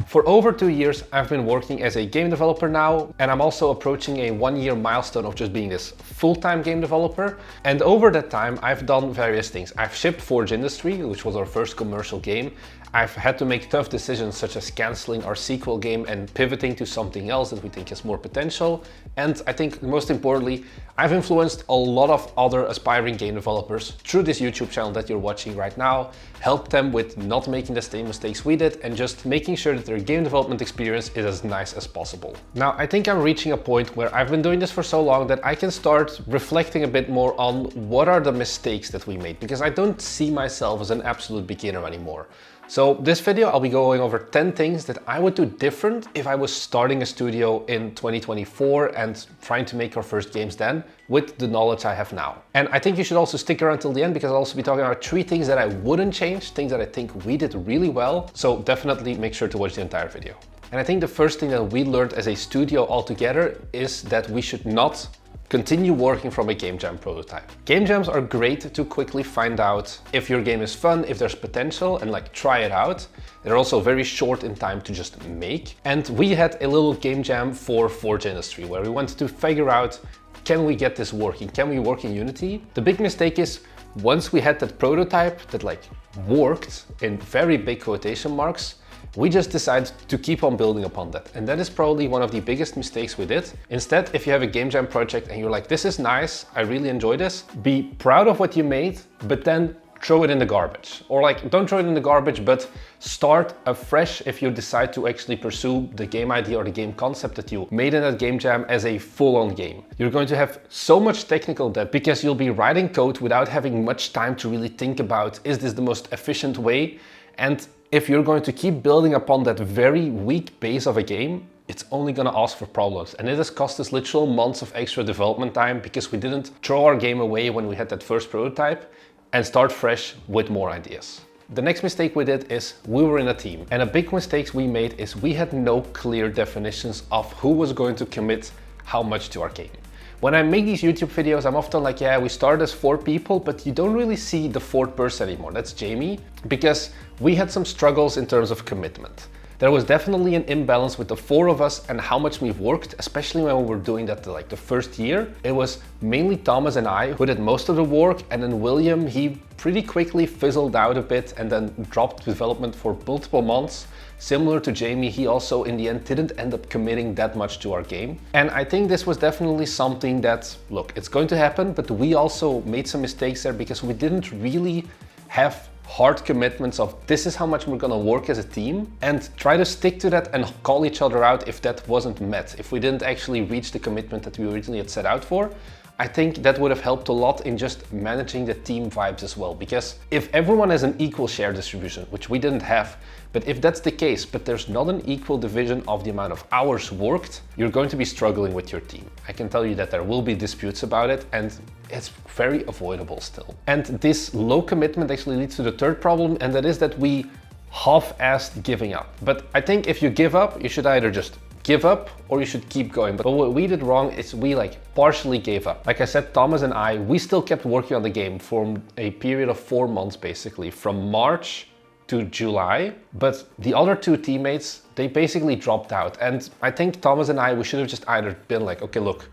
For over 2 years, I've been working as a game developer now, and I'm also approaching a 1-year milestone of just being this full-time game developer. And over that time, I've done various things. I've shipped Forge Industry, which was our first commercial game. I've had to make tough decisions such as canceling our sequel game and pivoting to something else that we think has more potential. And I think most importantly, I've influenced a lot of other aspiring game developers through this YouTube channel that you're watching right now, helped them with not making the same mistakes we did and just making sure that their game development experience is as nice as possible. Now, I think I'm reaching a point where I've been doing this for so long that I can start reflecting a bit more on what are the mistakes that we made, because I don't see myself as an absolute beginner anymore. So this video, I'll be going over 10 things that I would do different if I was starting a studio in 2024 and trying to make our first games then with the knowledge I have now. And I think you should also stick around till the end because I'll also be talking about 3 things that I wouldn't change, things that I think we did really well. So definitely make sure to watch the entire video. And I think the first thing that we learned as a studio altogether is that we should not continue working from a game jam prototype. Game jams are great to quickly find out if your game is fun, if there's potential, and like try it out. They're also very short in time to just make. And we had a little game jam for Forge Industry where we wanted to figure out, can we get this working? Can we work in Unity? The big mistake is once we had that prototype that like worked in very big quotation marks, we just decided to keep on building upon that. And that is probably one of the biggest mistakes we did. Instead, if you have a game jam project and you're like, this is nice, I really enjoy this, be proud of what you made, but then throw it in the garbage. Or like, don't throw it in the garbage, but start afresh if you decide to actually pursue the game idea or the game concept that you made in that game jam as a full-on game. You're going to have so much technical debt because you'll be writing code without having much time to really think about, is this the most efficient way? And if you're going to keep building upon that very weak base of a game, it's only going to ask for problems. And it has cost us literal months of extra development time because we didn't throw our game away when we had that first prototype and start fresh with more ideas. The next mistake we did is we were in a team. And a big mistake we made is we had no clear definitions of who was going to commit how much to our game. When I make these YouTube videos, I'm often like, yeah, we started as 4 people, but you don't really see the 4th person anymore. That's Jamie, because we had some struggles in terms of commitment. There was definitely an imbalance with the 4 of us and how much we've worked, especially when we were doing that like the first year. It was mainly Thomas and I who did most of the work, and then William, he pretty quickly fizzled out a bit and then dropped development for multiple months. Similar to Jamie, he also in the end didn't end up committing that much to our game. And I think this was definitely something that, look, it's going to happen, but we also made some mistakes there because we didn't really have hard commitments of this is how much we're gonna work as a team, and try to stick to that and call each other out if that wasn't met, if we didn't actually reach the commitment that we originally had set out for. I think that would have helped a lot in just managing the team vibes as well, because if everyone has an equal share distribution, which we didn't have, but if that's the case, but there's not an equal division of the amount of hours worked, you're going to be struggling with your team. I can tell you that there will be disputes about it, and it's very avoidable still. And this low commitment actually leads to the 3rd problem, and that is that we half-assed giving up. But I think if you give up, you should either just give up or you should keep going. But what we did wrong is we like partially gave up. Like I said, Thomas and I, we still kept working on the game for a period of 4 months, basically from March to July. But the other 2 teammates, they basically dropped out. And I think Thomas and I, we should have just either been like, okay, look,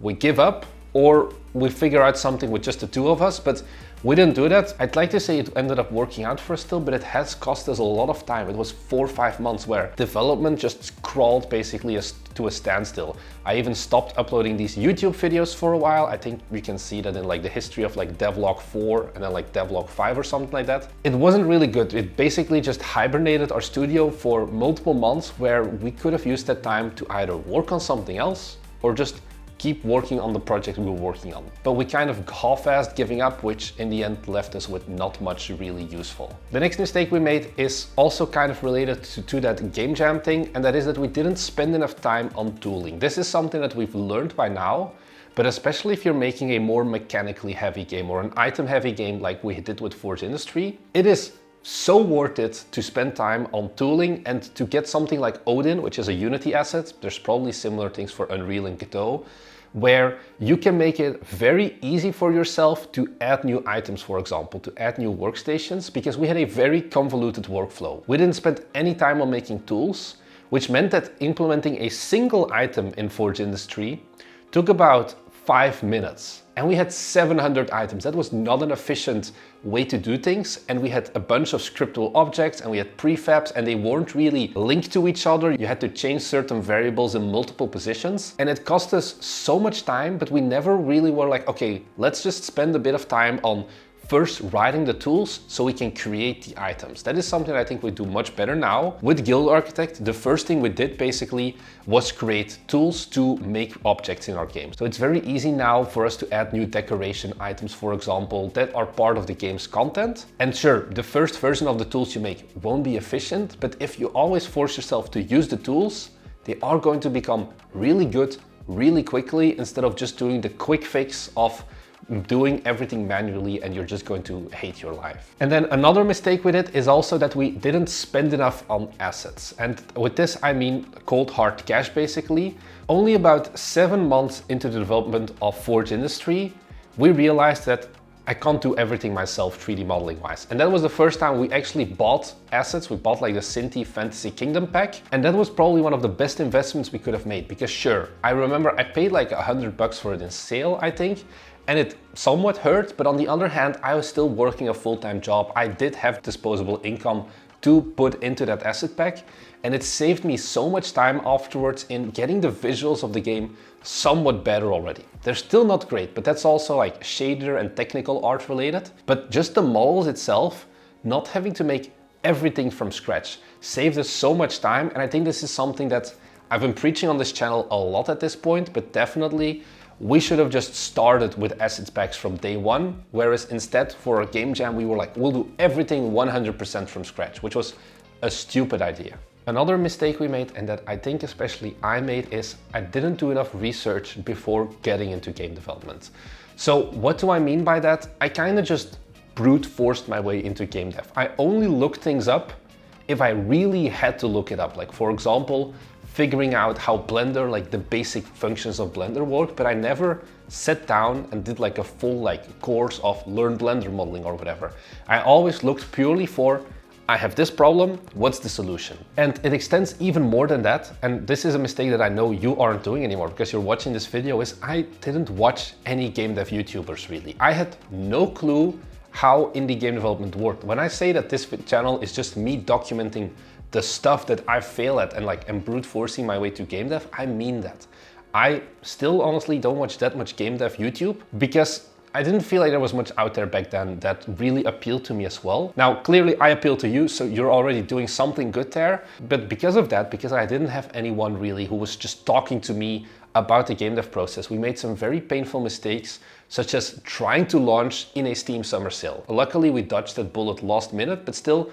we give up or we figure out something with just the 2 of us, but we didn't do that. I'd like to say it ended up working out for us still, but it has cost us a lot of time. It was 4 or 5 months where development just crawled basically to a standstill. I even stopped uploading these YouTube videos for a while. I think we can see that in like the history of like devlog 4 and then like devlog 5 or something like that. It wasn't really good. It basically just hibernated our studio for multiple months where we could have used that time to either work on something else or just keep working on the project we were working on. But we kind of half-assed giving up, which in the end left us with not much really useful. The next mistake we made is also kind of related to that game jam thing, and that is that we didn't spend enough time on tooling. This is something that we've learned by now, but especially if you're making a more mechanically heavy game or an item heavy game like we did with Forge Industry, it is so worth it to spend time on tooling and to get something like Odin, which is a Unity asset. There's probably similar things for Unreal and Godot, where you can make it very easy for yourself to add new items, for example, to add new workstations, because we had a very convoluted workflow. We didn't spend any time on making tools, which meant that implementing a single item in Forge Industry took about 5 minutes. And we had 700 items. That was not an efficient way to do things. And we had a bunch of scriptable objects and we had prefabs and they weren't really linked to each other. You had to change certain variables in multiple positions. And it cost us so much time, but we never really were like, okay, let's just spend a bit of time on first writing the tools so we can create the items. That is something I think we do much better now. With Guild Architect, the first thing we did basically was create tools to make objects in our game. So it's very easy now for us to add new decoration items, for example, that are part of the game's content. And sure, the first version of the tools you make won't be efficient, but if you always force yourself to use the tools, they are going to become really good really quickly instead of just doing the quick fix of doing everything manually and you're just going to hate your life. And then another mistake with it is also that we didn't spend enough on assets. And with this, I mean cold hard cash basically. Only about 7 months into the development of Forge Industry, we realized that I can't do everything myself 3D modeling wise. And that was the first time we actually bought assets. We bought like the Sinti Fantasy Kingdom pack. And that was probably one of the best investments we could have made, because sure, I remember I paid like $100 for it in sale, I think. And it somewhat hurt, but on the other hand, I was still working a full-time job. I did have disposable income to put into that asset pack, and it saved me so much time afterwards in getting the visuals of the game somewhat better already. They're still not great, but that's also like shader and technical art related. But just the models itself, not having to make everything from scratch, saved us so much time. And I think this is something that I've been preaching on this channel a lot at this point, but definitely we should have just started with assets packs from day one, whereas instead for a game jam, we were like, we'll do everything 100% from scratch, which was a stupid idea. Another mistake we made, and that I think especially I made, is I didn't do enough research before getting into game development. So what do I mean by that? I kind of just brute forced my way into game dev. I only looked things up if I really had to look it up. Like for example, figuring out how Blender, like the basic functions of Blender work, but I never sat down and did like a full like course of learn Blender modeling or whatever. I always looked purely for, I have this problem, what's the solution? And it extends even more than that. And this is a mistake that I know you aren't doing anymore because you're watching this video, is I didn't watch any game dev YouTubers really. I had no clue how indie game development worked. When I say that this channel is just me documenting the stuff that I fail at and like am brute forcing my way to game dev, I mean that. I still honestly don't watch that much game dev YouTube because I didn't feel like there was much out there back then that really appealed to me as well. Now, clearly I appeal to you, so you're already doing something good there. But because of that, because I didn't have anyone really who was just talking to me about the game dev process, we made some very painful mistakes, such as trying to launch in a Steam summer sale. Luckily, we dodged that bullet last minute, but still,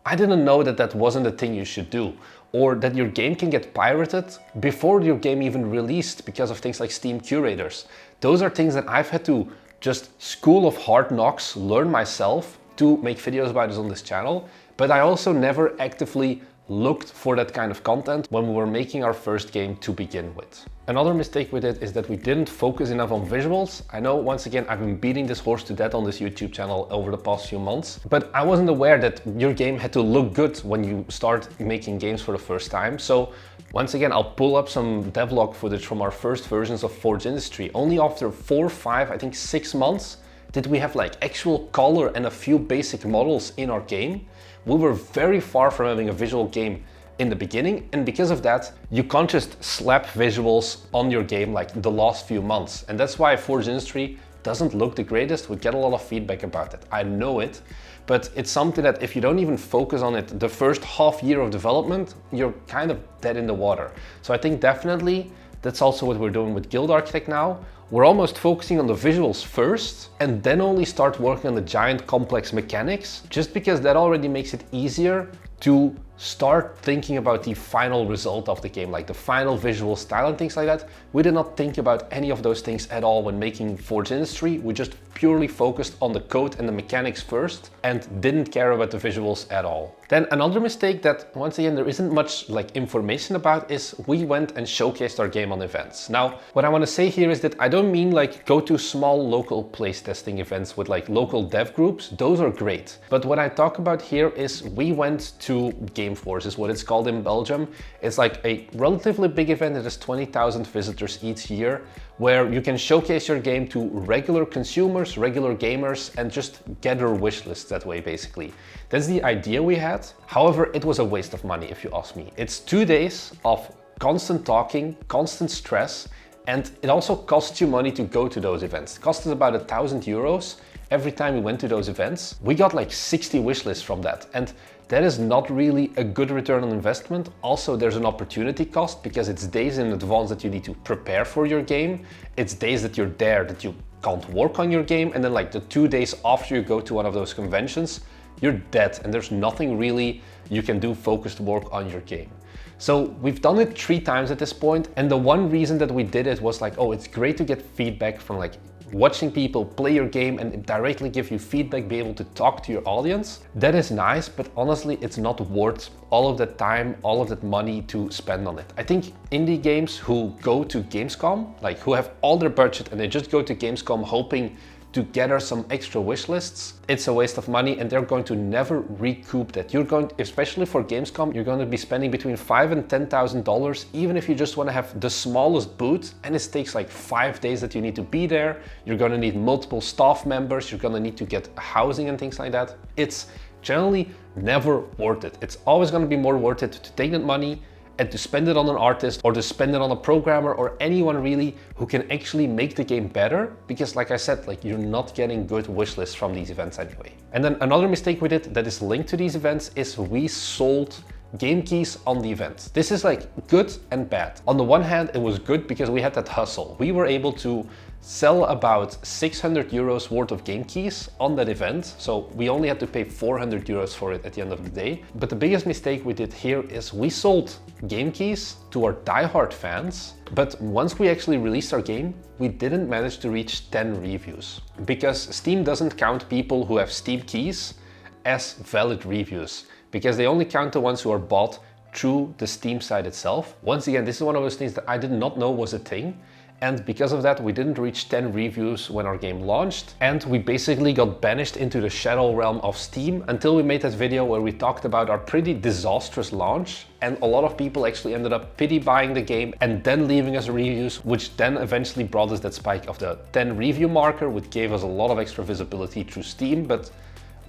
I didn't know that that wasn't the thing you should do, or that your game can get pirated before your game even released because of things like Steam curators. Those are things that I've had to just school of hard knocks learn myself to make videos about this on this channel, but I also never actively looked for that kind of content when we were making our first game to begin with. Another mistake we did is that we didn't focus enough on visuals. I know, once again, I've been beating this horse to death on this YouTube channel over the past few months, but I wasn't aware that your game had to look good when you start making games for the first time. So once again, I'll pull up some devlog footage from our first versions of Forge Industry. Only after 4, 5, I think 6 months did we have like actual color and a few basic models in our game. We were very far from having a visual game in the beginning, and because of that, you can't just slap visuals on your game like the last few months. And that's why Forge Industry doesn't look the greatest. We get a lot of feedback about it. I know it, but it's something that if you don't even focus on it the first half year of development, you're kind of dead in the water. So I think definitely that's also what we're doing with Guild Architect now. We're almost focusing on the visuals first and then only start working on the giant complex mechanics, just because that already makes it easier to start thinking about the final result of the game, like the final visual style and things like that. We did not think about any of those things at all when making Forge Industry. We just purely focused on the code and the mechanics first and didn't care about the visuals at all. Then another mistake that, once again, there isn't much like information about is we went and showcased our game on events. Now, what I want to say here is that I don't mean like go to small local playtesting events with like local dev groups. Those are great. But what I talk about here is we went to Gameforce, is what it's called in Belgium. It's like a relatively big event that has 20,000 visitors each year, where you can showcase your game to regular consumers, regular gamers, and just get their wish lists that way, basically. That's the idea we had. However, it was a waste of money, if you ask me. It's 2 days of constant talking, constant stress, and it also costs you money to go to those events. It cost us about €1,000 every time we went to those events. We got like 60 wish lists from that, and that is not really a good return on investment. Also, there's an opportunity cost because it's days in advance that you need to prepare for your game. It's days that you're there that you can't work on your game, and then like the 2 days after you go to one of those conventions, you're dead and there's nothing really you can do focused work on your game. So we've done it 3 times at this point, and the one reason that we did it was like, oh, it's great to get feedback from like watching people play your game and directly give you feedback, be able to talk to your audience. That is nice, but honestly, it's not worth all of that time, all of that money to spend on it. I think indie games who go to Gamescom, like who have all their budget and they just go to Gamescom hoping to gather some extra wish lists, it's a waste of money and they're going to never recoup that. You're going, especially for Gamescom, you're going to be spending between $5,000 and $10,000, even if you just want to have the smallest booth, and it takes like 5 days that you need to be there. You're going to need multiple staff members, you're going to need to get housing and things like that. It's generally never worth it. It's always going to be more worth it to take that money and to spend it on an artist or to spend it on a programmer or anyone really who can actually make the game better, because like I said, like you're not getting good wish lists from these events anyway. And then another mistake we did that is linked to these events is we sold game keys on the event. This is like good and bad. On the one hand, it was good because we had that hustle. We were able to sell about €600 worth of game keys on that event. So we only had to pay €400 for it at the end of the day. But the biggest mistake we did here is we sold game keys to our diehard fans. But once we actually released our game, we didn't manage to reach 10 reviews because Steam doesn't count people who have Steam keys as valid reviews, because they only count the ones who are bought through the Steam site itself. Once again, this is one of those things that I did not know was a thing. And because of that, we didn't reach 10 reviews when our game launched. And we basically got banished into the shadow realm of Steam until we made that video where we talked about our pretty disastrous launch. And a lot of people actually ended up pity buying the game and then leaving us reviews, which then eventually brought us that spike of the 10 review marker, which gave us a lot of extra visibility through Steam. But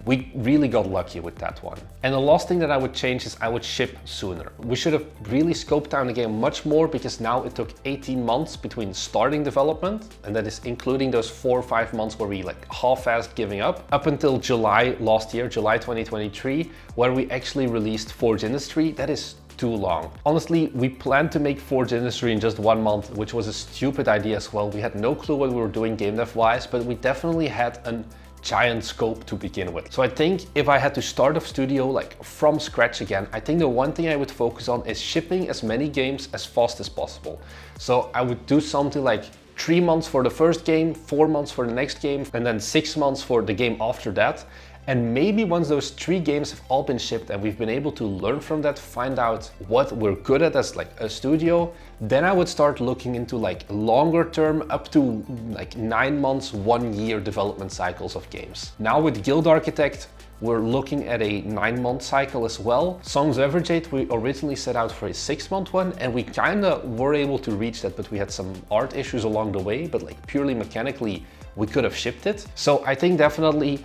we really got lucky with that one. And the last thing that I would change is I would ship sooner. We should have really scoped down the game much more, because now it took 18 months between starting development, and that is including those 4 or 5 months where we like half-assed giving up until July last year, July 2023, where we actually released Forge Industry. That is too long. Honestly, we planned to make Forge Industry in just 1 month, which was a stupid idea as well. We had no clue what we were doing game dev wise, but we definitely had a giant scope to begin with. So I think if I had to start a studio like from scratch again, I think the one thing I would focus on is shipping as many games as fast as possible. So I would do something like 3 months for the first game, 4 months for the next game, and then 6 months for the game after that. And maybe once those 3 games have all been shipped and we've been able to learn from that, find out what we're good at as like a studio, then I would start looking into like longer term, up to like 9 months, 1 year development cycles of games. Now with Guild Architect, we're looking at a 9-month cycle as well. Songs of Everjade, we originally set out for a 6-month one, and we kinda were able to reach that, but we had some art issues along the way, but like purely mechanically, we could have shipped it. So I think definitely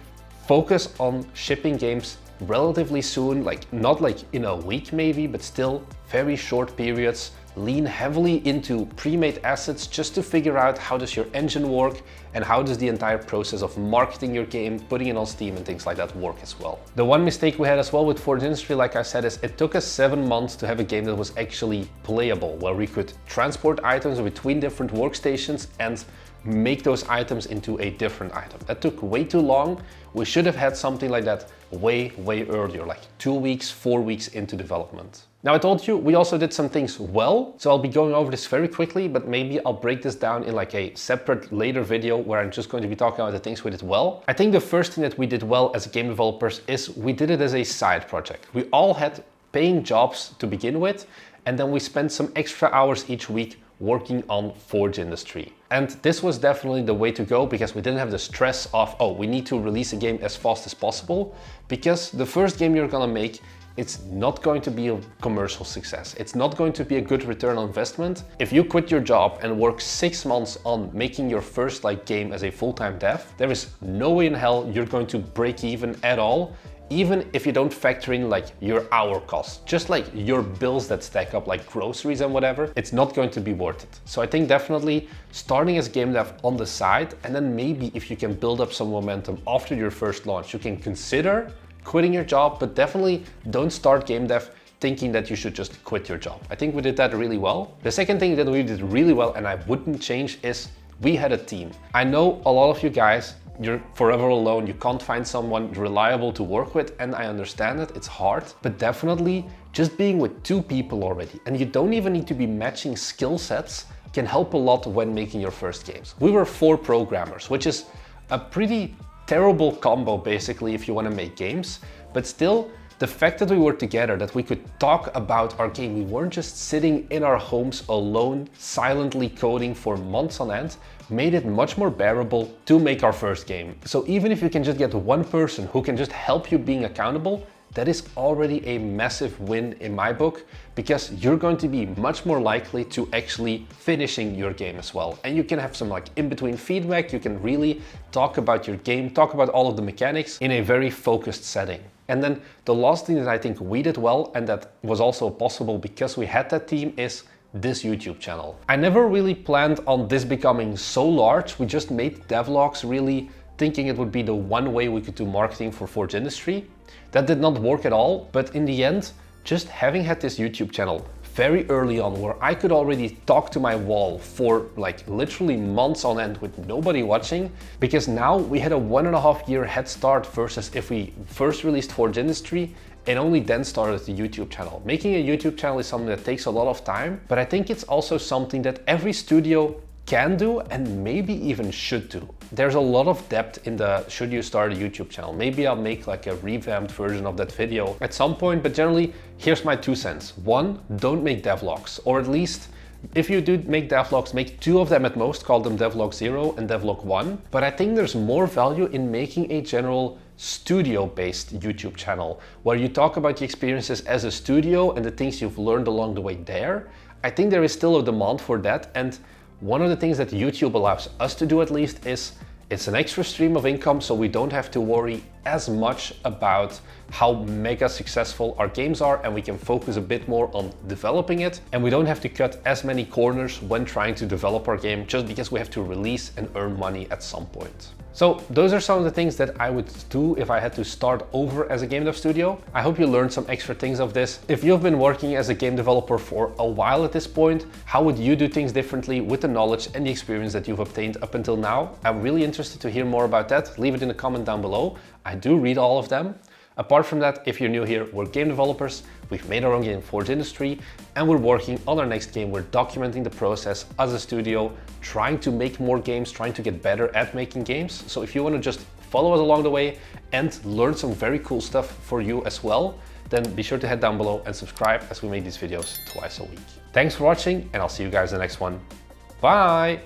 focus on shipping games relatively soon, like not like in a week maybe, but still very short periods. Lean heavily into pre-made assets just to figure out how does your engine work and how does the entire process of marketing your game, putting it on Steam and things like that work as well. The one mistake we had as well with Forge Industry, like I said, is it took us 7 months to have a game that was actually playable, where we could transport items between different workstations and make those items into a different item. That took way too long. We should have had something like that way earlier, like 2 weeks, 4 weeks into development. Now I told you we also did some things well, so I'll be going over this very quickly, but maybe I'll break this down in like a separate later video where I'm just going to be talking about the things we did well. I think the first thing that we did well as game developers is we did it as a side project. We all had paying jobs to begin with, and then we spent some extra hours each week working on Forge Industry. And this was definitely the way to go, because we didn't have the stress of, oh, we need to release a game as fast as possible, because the first game you're gonna make, it's not going to be a commercial success. It's not going to be a good return on investment. If you quit your job and work 6 months on making your first game as a full-time dev, there is no way in hell you're going to break even at all, even if you don't factor in your hour costs, just your bills that stack up like groceries and whatever, it's not going to be worth it. So I think definitely starting as game dev on the side, and then maybe if you can build up some momentum after your first launch, you can consider quitting your job, but definitely don't start game dev thinking that you should just quit your job. I think we did that really well. The second thing that we did really well, and I wouldn't change, is we had a team. I know a lot of you guys, you're forever alone, you can't find someone reliable to work with, and I understand it, it's hard, but definitely just being with 2 people already, and you don't even need to be matching skill sets, can help a lot when making your first games. We were 4 programmers, which is a pretty terrible combo basically if you want to make games, but still the fact that we were together, that we could talk about our game, we weren't just sitting in our homes alone, silently coding for months on end, made it much more bearable to make our first game. So even if you can just get one person who can just help you being accountable, that is already a massive win in my book, because you're going to be much more likely to actually finishing your game as well. And you can have some in-between feedback, you can really talk about your game, talk about all of the mechanics in a very focused setting. And then the last thing that I think we did well, and that was also possible because we had that team, is this YouTube channel. I never really planned on this becoming so large. We just made devlogs really thinking it would be the one way we could do marketing for Forge Industry. That did not work at all, but in the end, just having had this YouTube channel very early on, where I could already talk to my wall for literally months on end with nobody watching, because now we had a 1.5 year head start versus if we first released Forge Industry and only then started the YouTube channel. Making a YouTube channel is something that takes a lot of time, but I think it's also something that every studio can do and maybe even should do. There's a lot of depth in the should you start a YouTube channel. Maybe I'll make a revamped version of that video at some point, but generally here's my 2 cents. 1, don't make devlogs, or at least if you do make devlogs, make 2 of them at most, call them devlog 0 and devlog 1. But I think there's more value in making a general studio-based YouTube channel where you talk about the experiences as a studio and the things you've learned along the way there. I think there is still a demand for that, and one of the things that YouTube allows us to do at least is it's an extra stream of income, so we don't have to worry as much about how mega successful our games are, and we can focus a bit more on developing it, and we don't have to cut as many corners when trying to develop our game just because we have to release and earn money at some point. So those are some of the things that I would do if I had to start over as a game dev studio. I hope you learned some extra things of this. If you've been working as a game developer for a while at this point, how would you do things differently with the knowledge and the experience that you've obtained up until now? I'm really interested to hear more about that. Leave it in the comment down below. I do read all of them. Apart from that, if you're new here, we're game developers, we've made our own game Forge Industry, and we're working on our next game. We're documenting the process as a studio, trying to make more games, trying to get better at making games. So if you want to just follow us along the way and learn some very cool stuff for you as well, then be sure to head down below and subscribe, as we make these videos twice a week. Thanks for watching, and I'll see you guys in the next one. Bye!